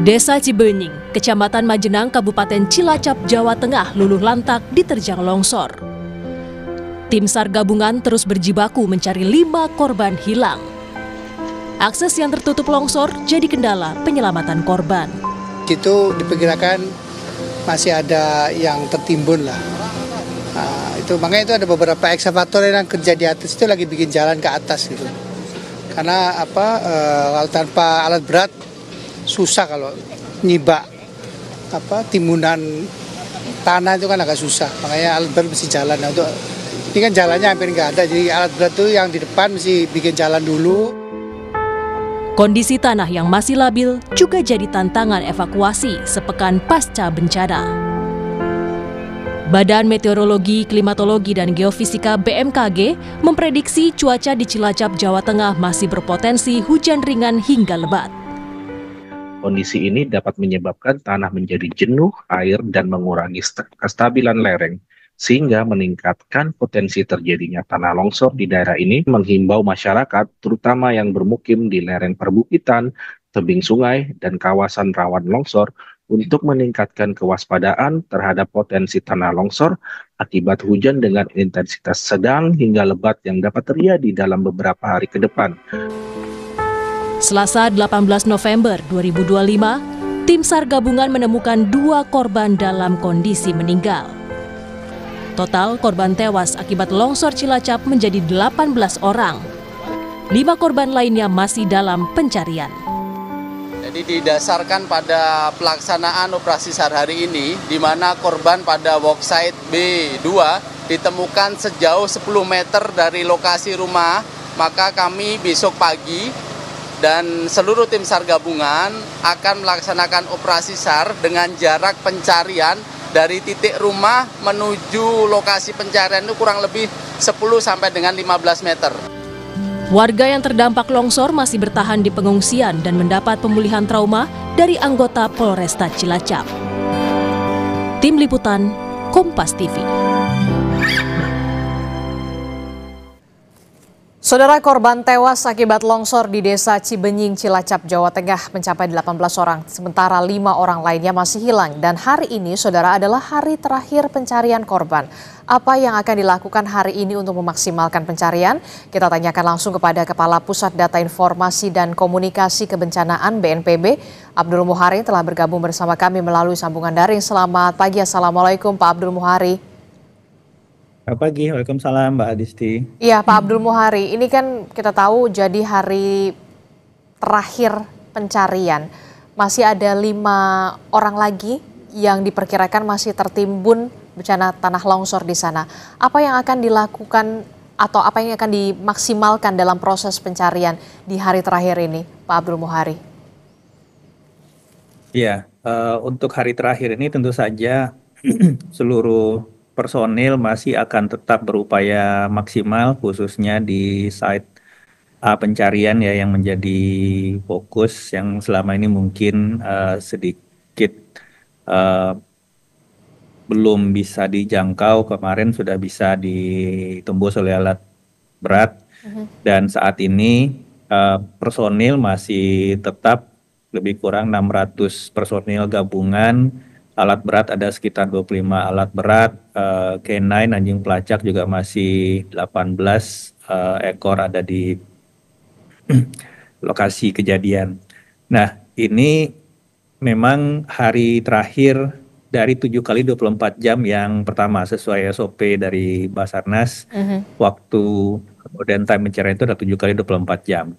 Desa Cibenying, Kecamatan Majenang, Kabupaten Cilacap, Jawa Tengah luluh lantak diterjang longsor. Tim SAR gabungan terus berjibaku mencari 5 korban hilang. Akses yang tertutup longsor jadi kendala penyelamatan korban. Itu diperkirakan masih ada yang tertimbun lah. Makanya itu ada beberapa ekskavator yang kerja di atas itu lagi bikin jalan ke atas gitu. Karena kalau tanpa alat berat susah kalau nyibak timunan tanah itu kan agak susah. Makanya alat berat mesti jalan. Nah, ini kan jalannya hampir nggak ada, jadi alat berat itu yang di depan mesti bikin jalan dulu. Kondisi tanah yang masih labil juga jadi tantangan evakuasi sepekan pasca bencana. Badan Meteorologi, Klimatologi, dan Geofisika BMKG memprediksi cuaca di Cilacap, Jawa Tengah masih berpotensi hujan ringan hingga lebat. Kondisi ini dapat menyebabkan tanah menjadi jenuh air dan mengurangi kestabilan lereng, sehingga meningkatkan potensi terjadinya tanah longsor di daerah ini. Menghimbau masyarakat, terutama yang bermukim di lereng perbukitan, tebing sungai, dan kawasan rawan longsor, untuk meningkatkan kewaspadaan terhadap potensi tanah longsor akibat hujan dengan intensitas sedang hingga lebat yang dapat terjadi dalam beberapa hari ke depan. Selasa 18 November 2025, tim SAR gabungan menemukan 2 korban dalam kondisi meninggal. Total korban tewas akibat longsor Cilacap menjadi 18 orang. 5 korban lainnya masih dalam pencarian. Jadi didasarkan pada pelaksanaan operasi SAR hari ini, di mana korban pada worksite B2 ditemukan sejauh 10 meter dari lokasi rumah, maka kami besok pagi dan seluruh tim SAR gabungan akan melaksanakan operasi SAR dengan jarak pencarian dari titik rumah menuju lokasi pencarian itu kurang lebih 10 sampai dengan 15 meter. Warga yang terdampak longsor masih bertahan di pengungsian dan mendapat pemulihan trauma dari anggota Polresta Cilacap. Tim Liputan, Kompas TV. Saudara, korban tewas akibat longsor di Desa Cibenying, Cilacap, Jawa Tengah mencapai 18 orang, sementara 5 orang lainnya masih hilang. Dan hari ini, saudara, adalah hari terakhir pencarian korban. Apa yang akan dilakukan hari ini untuk memaksimalkan pencarian? Kita tanyakan langsung kepada Kepala Pusat Data Informasi dan Komunikasi Kebencanaan BNPB, Abdul Muhari, telah bergabung bersama kami melalui sambungan daring. Selamat pagi, Assalamualaikum Pak Abdul Muhari. Selamat pagi, Waalaikumsalam Mbak Adisti. Iya Pak Abdul Muhari, ini kan kita tahu jadi hari terakhir pencarian. Masih ada 5 orang lagi yang diperkirakan masih tertimbun bencana tanah longsor di sana. Apa yang akan dilakukan atau apa yang akan dimaksimalkan dalam proses pencarian di hari terakhir ini, Pak Abdul Muhari? Iya, untuk hari terakhir ini tentu saja seluruh personil masih akan tetap berupaya maksimal, khususnya di site pencarian ya, yang menjadi fokus yang selama ini mungkin sedikit belum bisa dijangkau. Kemarin sudah bisa ditembus oleh alat berat, dan saat ini personil masih tetap lebih kurang 600 personil gabungan. Alat berat ada sekitar 25 alat berat, K9 anjing pelacak juga masih 18 ekor ada di lokasi kejadian. Nah, ini memang hari terakhir dari 7 kali 24 jam yang pertama sesuai SOP dari Basarnas. Waktu kemudian time pencarian itu ada 7 kali 24 jam.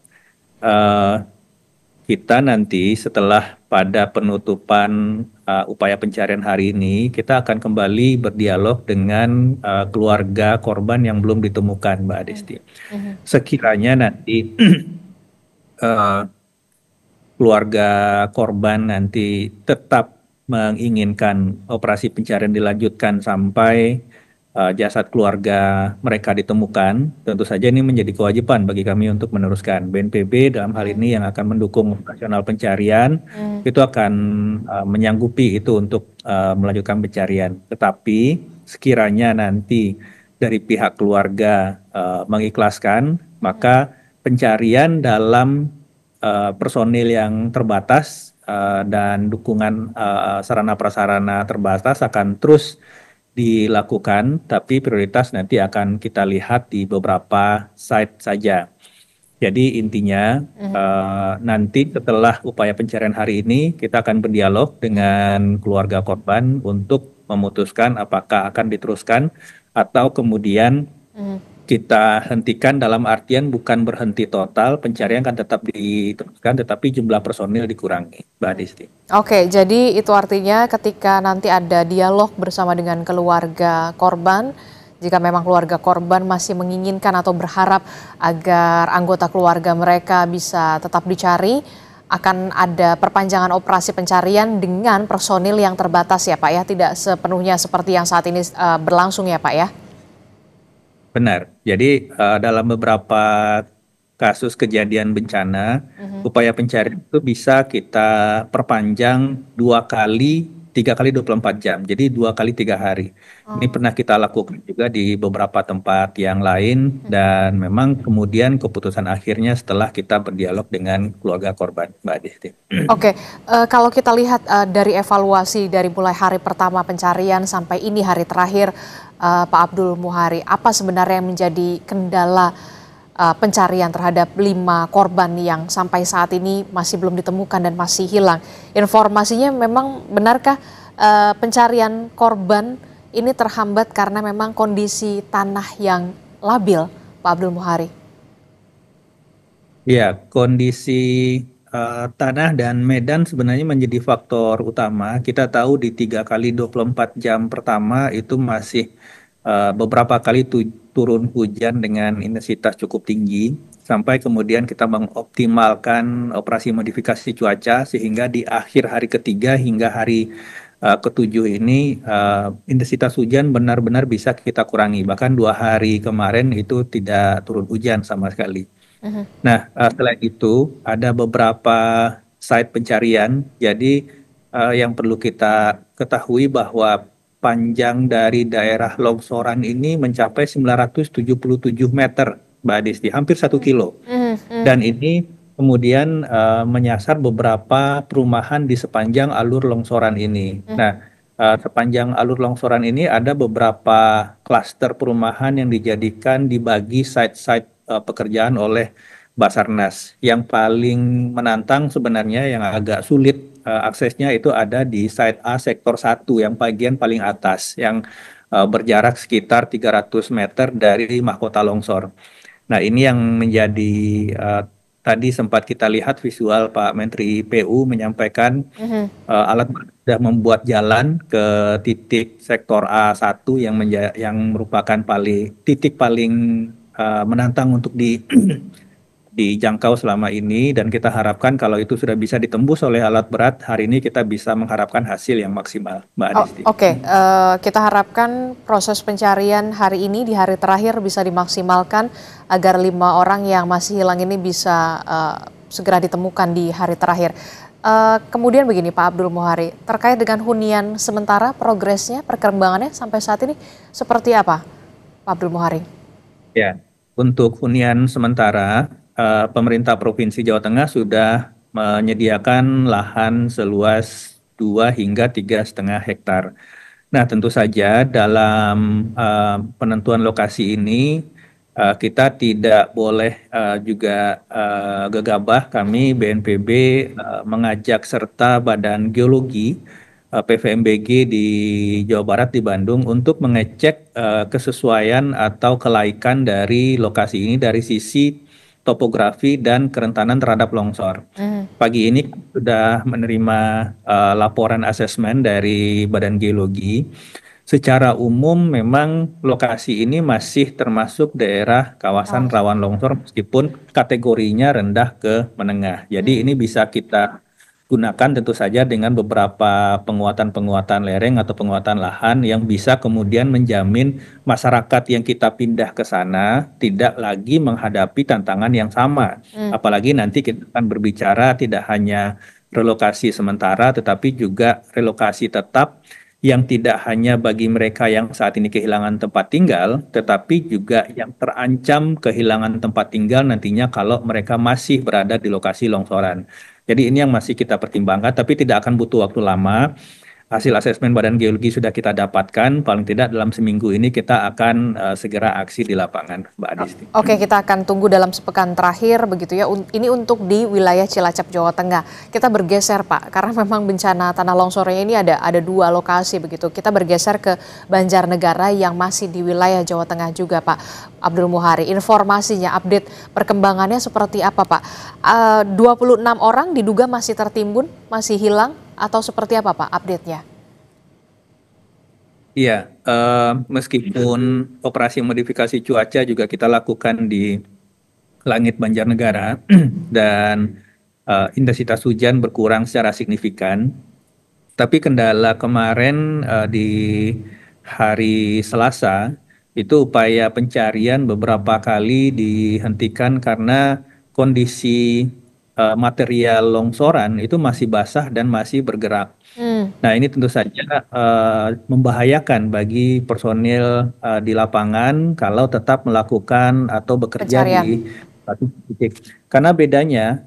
Kita nanti setelah pada penutupan upaya pencarian hari ini, kita akan kembali berdialog dengan keluarga korban yang belum ditemukan, Mbak Adisti. Sekiranya nanti keluarga korban nanti tetap menginginkan operasi pencarian dilanjutkan sampai jasad keluarga mereka ditemukan, tentu saja ini menjadi kewajiban bagi kami untuk meneruskan. BNPB dalam hal ini yang akan mendukung operasional pencarian itu akan menyanggupi itu untuk melanjutkan pencarian. Tetapi sekiranya nanti dari pihak keluarga mengikhlaskan, maka pencarian dalam personil yang terbatas dan dukungan sarana prasarana terbatas akan terus dilakukan, tapi prioritas nanti akan kita lihat di beberapa site saja. Jadi intinya nanti setelah upaya pencarian hari ini kita akan berdialog dengan keluarga korban untuk memutuskan apakah akan diteruskan atau kemudian kita hentikan, dalam artian bukan berhenti total, pencarian kan tetap diteruskan tetapi jumlah personil dikurangi, Mbak Disti. Oke, jadi itu artinya ketika nanti ada dialog bersama dengan keluarga korban, jika memang keluarga korban masih menginginkan atau berharap agar anggota keluarga mereka bisa tetap dicari, akan ada perpanjangan operasi pencarian dengan personil yang terbatas ya Pak ya, tidak sepenuhnya seperti yang saat ini berlangsung ya Pak ya? Benar, jadi dalam beberapa kasus kejadian bencana, upaya pencarian itu bisa kita perpanjang 3 kali 24 jam, jadi 2 kali 3 hari. Ini pernah kita lakukan juga di beberapa tempat yang lain, dan memang kemudian keputusan akhirnya setelah kita berdialog dengan keluarga korban, Mbak Disti. Oke, kalau kita lihat dari evaluasi dari mulai hari pertama pencarian sampai ini hari terakhir, Pak Abdul Muhari, apa sebenarnya yang menjadi kendala pencarian terhadap 5 korban yang sampai saat ini masih belum ditemukan dan masih hilang? Informasinya memang benarkah pencarian korban ini terhambat karena memang kondisi tanah yang labil, Pak Abdul Muhari? Ya, kondisi tanah dan medan sebenarnya menjadi faktor utama. Kita tahu di 3 kali 24 jam pertama itu masih beberapa kali turun hujan dengan intensitas cukup tinggi, sampai kemudian kita mengoptimalkan operasi modifikasi cuaca sehingga di akhir hari ketiga hingga hari ketujuh ini intensitas hujan benar-benar bisa kita kurangi. Bahkan 2 hari kemarin itu tidak turun hujan sama sekali. Nah, selain itu ada beberapa site pencarian. Jadi yang perlu kita ketahui bahwa panjang dari daerah longsoran ini mencapai 977 meter, Mbak Disti, hampir 1 kilo. Dan ini kemudian menyasar beberapa perumahan di sepanjang alur longsoran ini. Nah, sepanjang alur longsoran ini ada beberapa klaster perumahan yang dijadikan dibagi site-site pekerjaan oleh Basarnas. Yang paling menantang sebenarnya yang agak sulit aksesnya itu ada di site A sektor 1 yang bagian paling atas yang berjarak sekitar 300 meter dari mahkota longsor. Nah, ini yang menjadi tadi sempat kita lihat visual Pak Menteri PU menyampaikan alat sudah membuat jalan ke titik sektor A1 yang merupakan titik paling menantang untuk dijangkau selama ini, dan kita harapkan kalau itu sudah bisa ditembus oleh alat berat, hari ini kita bisa mengharapkan hasil yang maksimal, Mbak Adisti. Oke, kita harapkan proses pencarian hari ini di hari terakhir bisa dimaksimalkan agar 5 orang yang masih hilang ini bisa segera ditemukan di hari terakhir. Kemudian begini Pak Abdul Muhari, terkait dengan hunian sementara progresnya, perkembangannya sampai saat ini seperti apa, Pak Abdul Muhari? Ya, untuk hunian sementara, pemerintah Provinsi Jawa Tengah sudah menyediakan lahan seluas 2 hingga 3,5 hektar. Nah, tentu saja dalam penentuan lokasi ini kita tidak boleh juga gegabah. Kami BNPB mengajak serta Badan Geologi PVMBG di Jawa Barat di Bandung untuk mengecek kesesuaian atau kelaikan dari lokasi ini dari sisi topografi dan kerentanan terhadap longsor. Pagi ini sudah menerima laporan asesmen dari Badan Geologi. Secara umum memang lokasi ini masih termasuk daerah kawasan rawan longsor meskipun kategorinya rendah ke menengah. Jadi ini bisa kita gunakan tentu saja dengan beberapa penguatan-penguatan lereng atau penguatan lahan yang bisa kemudian menjamin masyarakat yang kita pindah ke sana tidak lagi menghadapi tantangan yang sama. Apalagi nanti kita akan berbicara tidak hanya relokasi sementara tetapi juga relokasi tetap yang tidak hanya bagi mereka yang saat ini kehilangan tempat tinggal, tetapi juga yang terancam kehilangan tempat tinggal nantinya kalau mereka masih berada di lokasi longsoran. Jadi ini yang masih kita pertimbangkan, tapi tidak akan butuh waktu lama. Hasil asesmen Badan Geologi sudah kita dapatkan, paling tidak dalam seminggu ini kita akan segera aksi di lapangan, Mbak Adisti. Oke, kita akan tunggu dalam sepekan terakhir begitu ya. Ini untuk di wilayah Cilacap, Jawa Tengah. Kita bergeser Pak, karena memang bencana tanah longsornya ini ada 2 lokasi begitu. Kita bergeser ke Banjarnegara yang masih di wilayah Jawa Tengah juga Pak Abdul Muhari. Informasinya, update perkembangannya seperti apa Pak? 26 orang diduga masih tertimbun, masih hilang atau seperti apa Pak update-nya? Iya, meskipun operasi modifikasi cuaca juga kita lakukan di langit Banjarnegara dan intensitas hujan berkurang secara signifikan, tapi kendala kemarin di hari Selasa itu upaya pencarian beberapa kali dihentikan karena kondisi material longsoran itu masih basah dan masih bergerak. Nah, ini tentu saja membahayakan bagi personil di lapangan kalau tetap melakukan atau bekerja Pencarian. di satu titik. Karena bedanya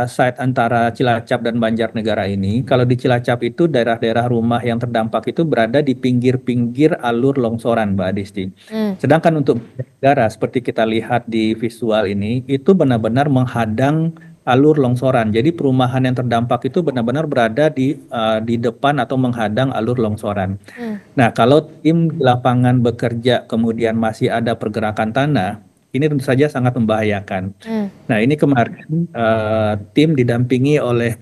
site antara Cilacap dan Banjarnegara ini, kalau di Cilacap itu daerah-daerah rumah yang terdampak itu berada di pinggir-pinggir alur longsoran, Mbak Adisti. Sedangkan untuk Banjarnegara, seperti kita lihat di visual ini, itu benar-benar menghadang alur longsoran. Jadi perumahan yang terdampak itu benar-benar berada di depan atau menghadang alur longsoran. Nah, kalau tim di lapangan bekerja kemudian masih ada pergerakan tanah, ini tentu saja sangat membahayakan. Nah, ini kemarin tim didampingi oleh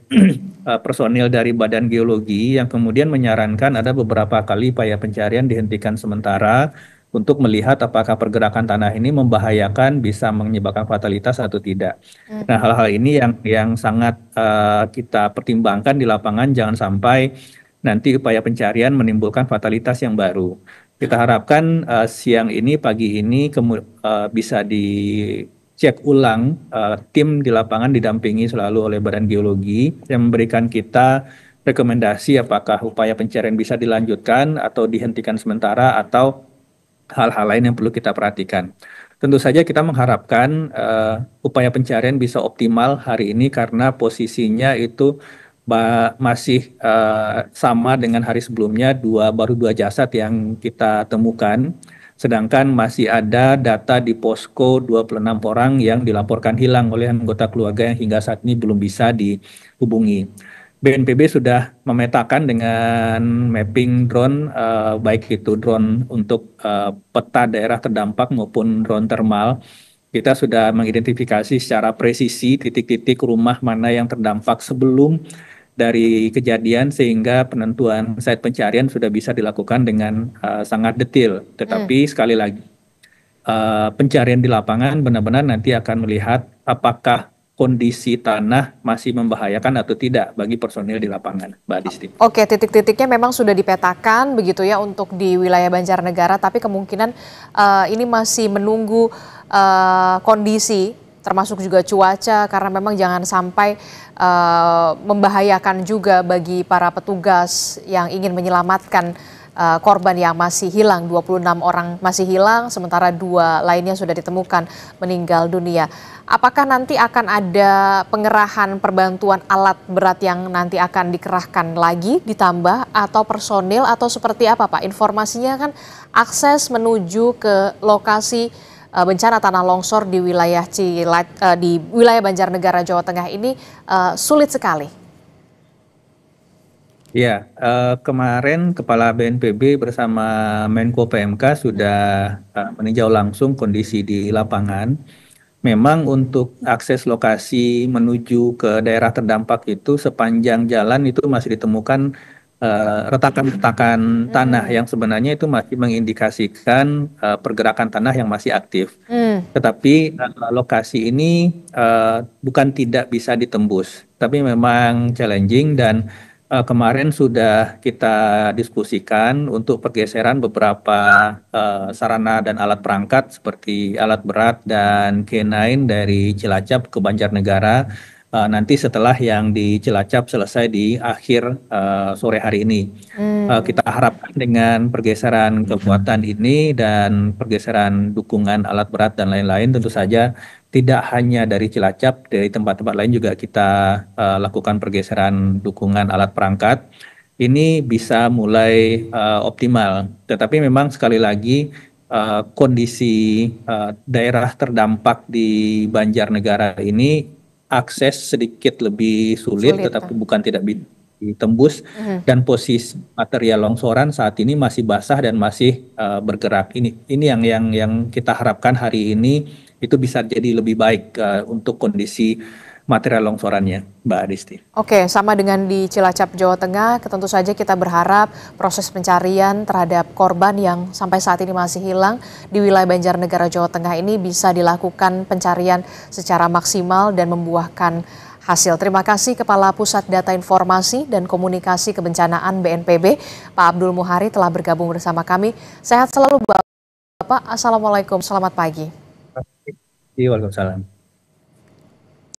personil dari Badan Geologi yang kemudian menyarankan ada beberapa kali upaya pencarian dihentikan sementara untuk melihat apakah pergerakan tanah ini membahayakan, bisa menyebabkan fatalitas atau tidak. Nah, hal-hal ini yang sangat kita pertimbangkan di lapangan, jangan sampai nanti upaya pencarian menimbulkan fatalitas yang baru. Kita harapkan siang ini, pagi ini bisa dicek ulang, tim di lapangan didampingi selalu oleh Badan Geologi yang memberikan kita rekomendasi apakah upaya pencarian bisa dilanjutkan atau dihentikan sementara atau hal-hal lain yang perlu kita perhatikan. Tentu saja kita mengharapkan upaya pencarian bisa optimal hari ini karena posisinya itu masih sama dengan hari sebelumnya, baru dua jasad yang kita temukan. Sedangkan masih ada data di posko 26 orang yang dilaporkan hilang oleh anggota keluarga yang hingga saat ini belum bisa dihubungi. BNPB sudah memetakan dengan mapping drone, baik itu drone untuk peta daerah terdampak maupun drone thermal. Kita sudah mengidentifikasi secara presisi titik-titik rumah mana yang terdampak sebelum dari kejadian sehingga penentuan site pencarian sudah bisa dilakukan dengan sangat detail. Tetapi sekali lagi, pencarian di lapangan benar-benar nanti akan melihat apakah kondisi tanah masih membahayakan atau tidak bagi personil di lapangan, Mbak Adisti. Oke, titik-titiknya memang sudah dipetakan begitu ya untuk di wilayah Banjarnegara, tapi kemungkinan ini masih menunggu kondisi termasuk juga cuaca karena memang jangan sampai membahayakan juga bagi para petugas yang ingin menyelamatkan korban yang masih hilang. 26 orang masih hilang, sementara 2 lainnya sudah ditemukan meninggal dunia. Apakah nanti akan ada pengerahan perbantuan alat berat yang nanti akan dikerahkan lagi ditambah atau personil atau seperti apa Pak? Informasinya kan akses menuju ke lokasi bencana tanah longsor di wilayah di wilayah Banjarnegara, Jawa Tengah ini sulit sekali. Ya, kemarin Kepala BNPB bersama Menko PMK sudah meninjau langsung kondisi di lapangan. Memang untuk akses lokasi menuju ke daerah terdampak itu sepanjang jalan itu masih ditemukan retakan-retakan tanah yang sebenarnya itu masih mengindikasikan pergerakan tanah yang masih aktif. Tetapi lokasi ini bukan tidak bisa ditembus, tapi memang challenging dan kemarin sudah kita diskusikan untuk pergeseran beberapa sarana dan alat perangkat seperti alat berat dan K9 dari Cilacap ke Banjarnegara nanti setelah yang di Cilacap selesai di akhir sore hari ini. Kita harapkan dengan pergeseran kekuatan ini dan pergeseran dukungan alat berat dan lain-lain tentu saja tidak hanya dari Cilacap, dari tempat-tempat lain juga kita lakukan pergeseran dukungan alat perangkat. Ini bisa mulai optimal. Tetapi memang sekali lagi kondisi daerah terdampak di Banjarnegara ini akses sedikit lebih sulit, tetapi bukan tidak bisa ditembus. Dan posisi material longsoran saat ini masih basah dan masih bergerak. Ini yang kita harapkan hari ini itu bisa jadi lebih baik untuk kondisi material longsorannya, Mbak Adisti. Oke, sama dengan di Cilacap, Jawa Tengah, tentu saja kita berharap proses pencarian terhadap korban yang sampai saat ini masih hilang di wilayah Banjarnegara, Jawa Tengah ini bisa dilakukan pencarian secara maksimal dan membuahkan hasil. Terima kasih Kepala Pusat Data Informasi dan Komunikasi Kebencanaan BNPB, Pak Abdul Muhari telah bergabung bersama kami. Sehat selalu Bapak, Assalamualaikum, selamat pagi. Waalaikumsalam.